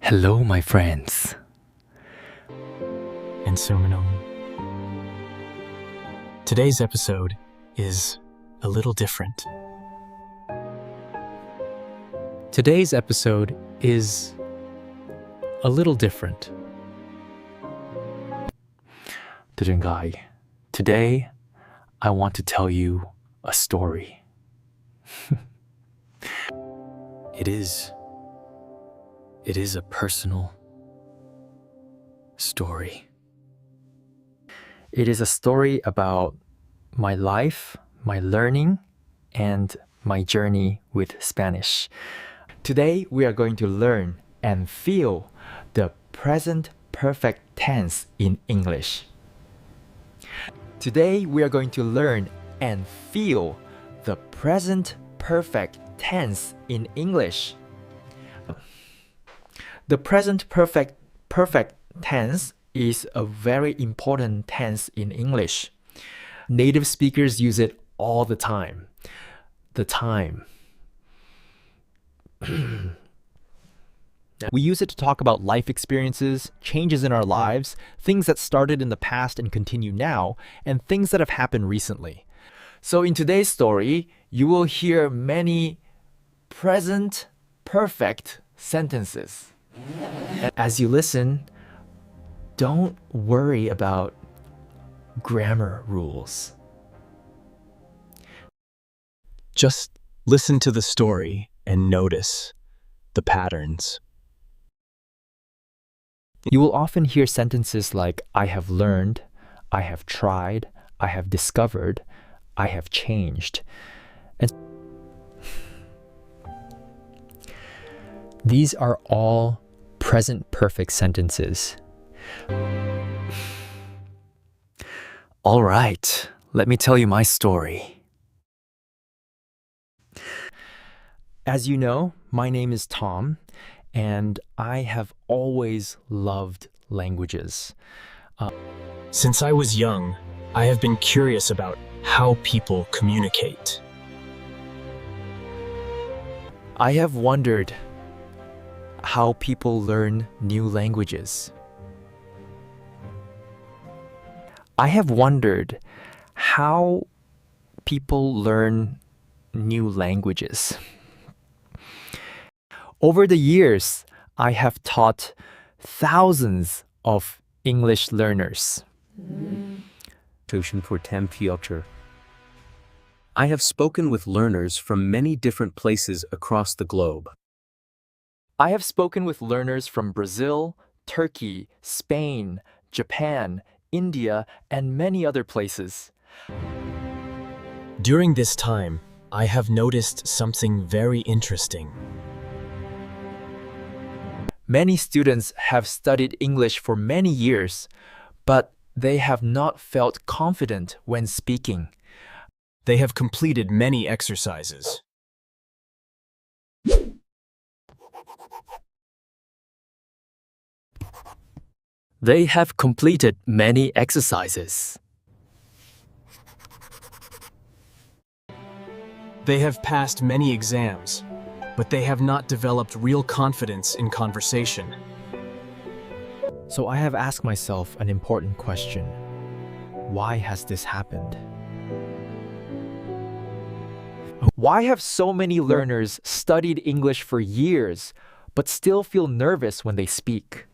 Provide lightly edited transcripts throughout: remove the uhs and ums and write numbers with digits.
Hello, my friends. And so, today's episode is a little different. Today's episode is a little different. Today, I want to tell you a story. It is a personal story. It is a story about my life, my learning, and my journey with Spanish. Today, we are going to learn and feel the present perfect tense in English. Today, we are going to learn and feel the present perfect tense in English. The present perfect tense is a very important tense in English. Native speakers use it all the time. The time. We use it to talk about life experiences, changes in our lives, things that started in the past and continue now, and things that have happened recently. So in today's story, you will hear many present perfect sentences. As you listen, don't worry about grammar rules. Just listen to the story and notice the patterns. You will often hear sentences like, I have learned, I have tried, I have discovered, I have changed. And these are all present perfect sentences. All right, let me tell you my story. As you know, my name is Tom, and I have always loved languages. Since I was young, I have been curious about how people communicate. I have wondered how people learn new languages. I have wondered how people learn new languages. Over the years, I have taught thousands of English learners. For Tam Future. I have spoken with learners from many different places across the globe. I have spoken with learners from Brazil, Turkey, Spain, Japan, India, and many other places. During this time, I have noticed something very interesting. Many students have studied English for many years, but they have not felt confident when speaking. They have completed many exercises. They have completed many exercises. They have passed many exams, but they have not developed real confidence in conversation. So I have asked myself an important question. Why has this happened? Why have so many learners studied English for years, but still feel nervous when they speak?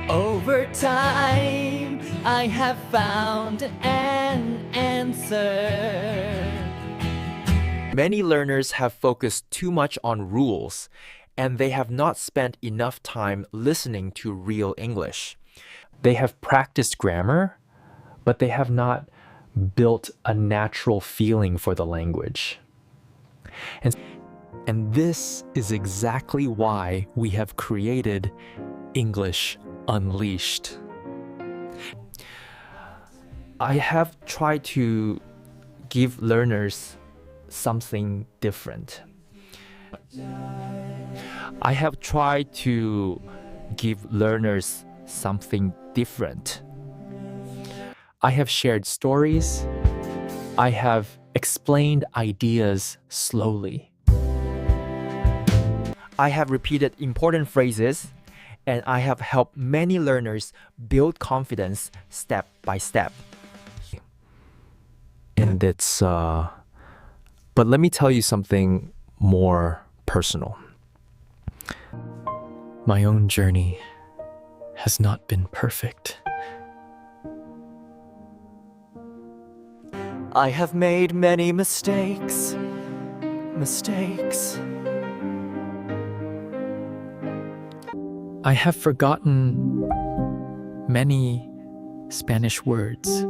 Over time, I have found an answer. Many learners have focused too much on rules, and they have not spent enough time listening to real English. They have practiced grammar, but they have not built a natural feeling for the language. And this is exactly why we have created English Unleashed. I have tried to give learners something different. I have tried to give learners something different. I have shared stories. I have explained ideas slowly. I have repeated important phrases, and I have helped many learners build confidence step by step. And it's, but let me tell you something more personal. My own journey has not been perfect. I have made many mistakes. I have forgotten many Spanish words.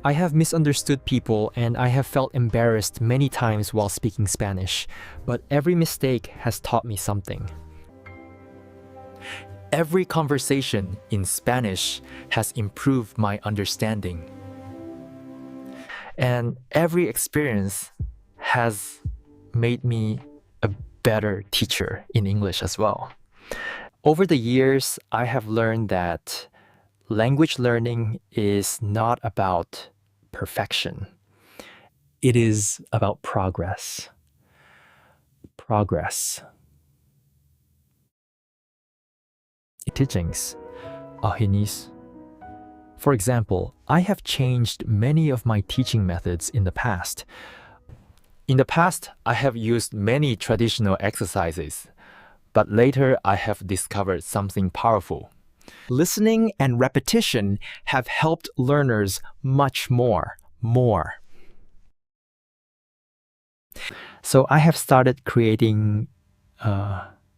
I have misunderstood people and I have felt embarrassed many times while speaking Spanish, but every mistake has taught me something. Every conversation in Spanish has improved my understanding. And every experience has made me a better teacher in English as well. Over the years, I have learned that language learning is not about perfection. It is about progress. Teachings. Ahinis. For example, I have changed many of my teaching methods in the past. In the past, I have used many traditional exercises, but later I have discovered something powerful. Listening and repetition have helped learners much more. So I have started creating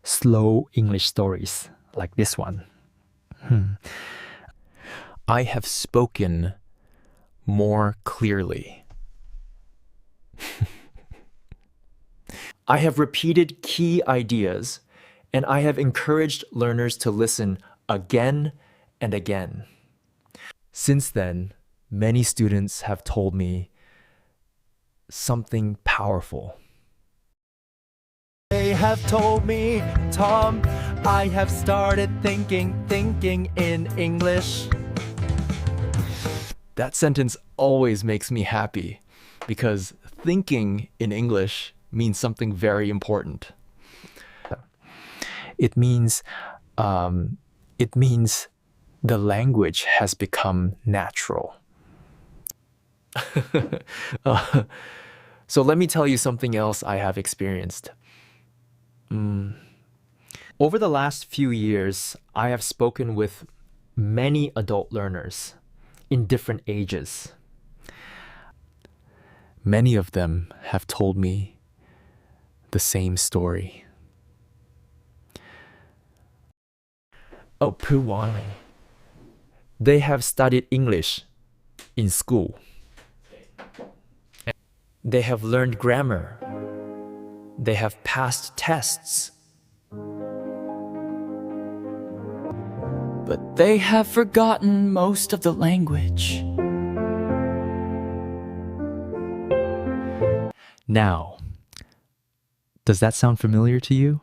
slow English stories like this one. I have spoken more clearly. I have repeated key ideas, and I have encouraged learners to listen again and again. Since then, many students have told me something powerful. They have told me, Tom, I have started thinking in English. That sentence always makes me happy because thinking in English means something very important. It means the language has become natural. So let me tell you something else I have experienced. Over the last few years, I have spoken with many adult learners in different ages. Many of them have told me the same story. Oh, Puwani. They have studied English in school. They have learned grammar. They have passed tests. But they have forgotten most of the language. Now, does that sound familiar to you?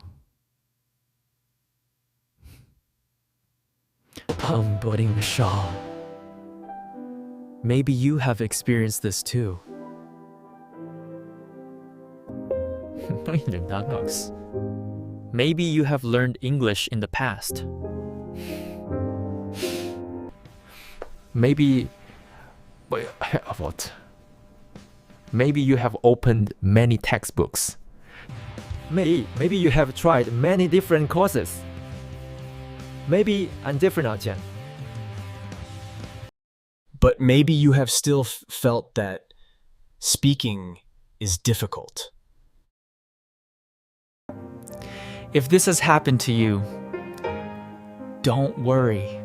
Maybe you have experienced this too. Maybe you have learned English in the past. Maybe you have opened many textbooks. Maybe you have tried many different courses. Maybe I'm different. But maybe you have still felt that speaking is difficult. If this has happened to you, don't worry.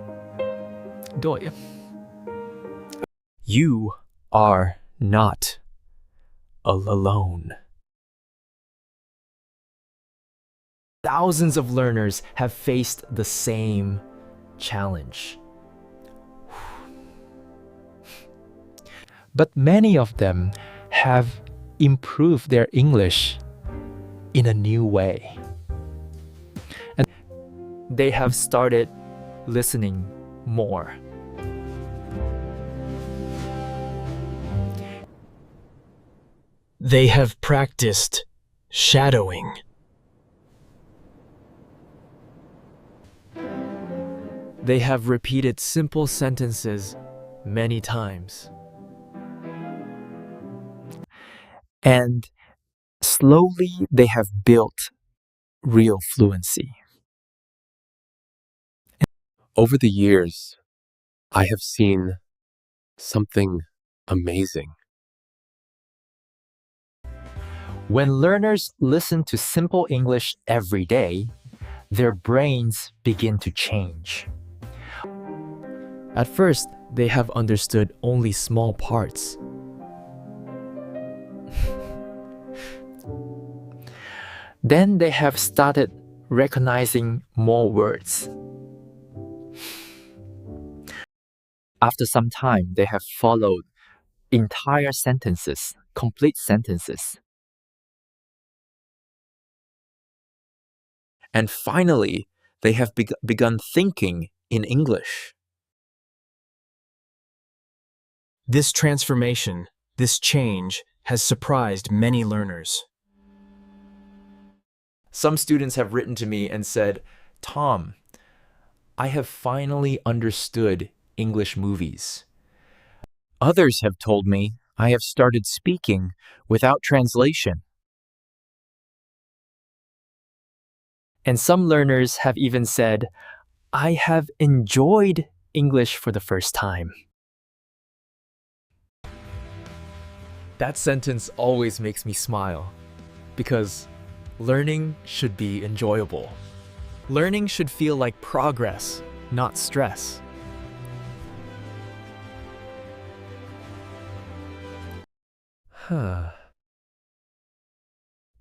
You are not alone. Thousands of learners have faced the same challenge. But many of them have improved their English in a new way. And they have started listening more. They have practiced shadowing, They have repeated simple sentences many times. And slowly they have built real fluency. Over the years, I have seen something amazing. When learners listen to simple English every day, their brains begin to change. At first, they have understood only small parts. Then they have started recognizing more words. After some time, they have followed entire sentences, complete sentences. And finally, they have begun thinking in English. This transformation, this change, has surprised many learners. Some students have written to me and said, "Tom, I have finally understood English movies." Others have told me I have started speaking without translation. And some learners have even said, "I have enjoyed English for the first time." That sentence always makes me smile because learning should be enjoyable. Learning should feel like progress, not stress.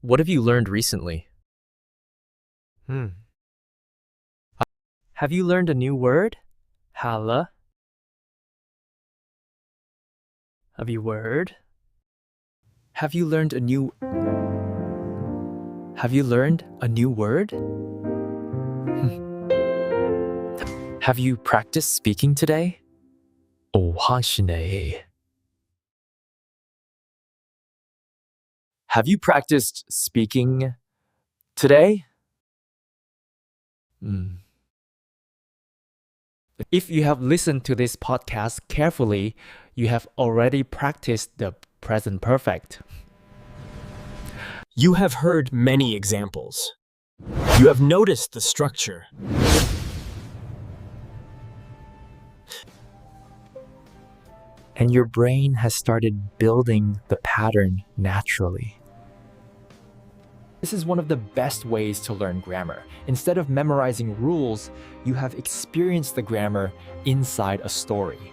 What have you learned recently? Have you learned a new word? Halla? Have you learned a new word? Have you practiced speaking today? 오, 하시네. Have you practiced speaking today? If you have listened to this podcast carefully, you have already practiced the present perfect. You have heard many examples. You have noticed the structure. And your brain has started building the pattern naturally. This is one of the best ways to learn grammar. Instead of memorizing rules, you have experienced the grammar inside a story.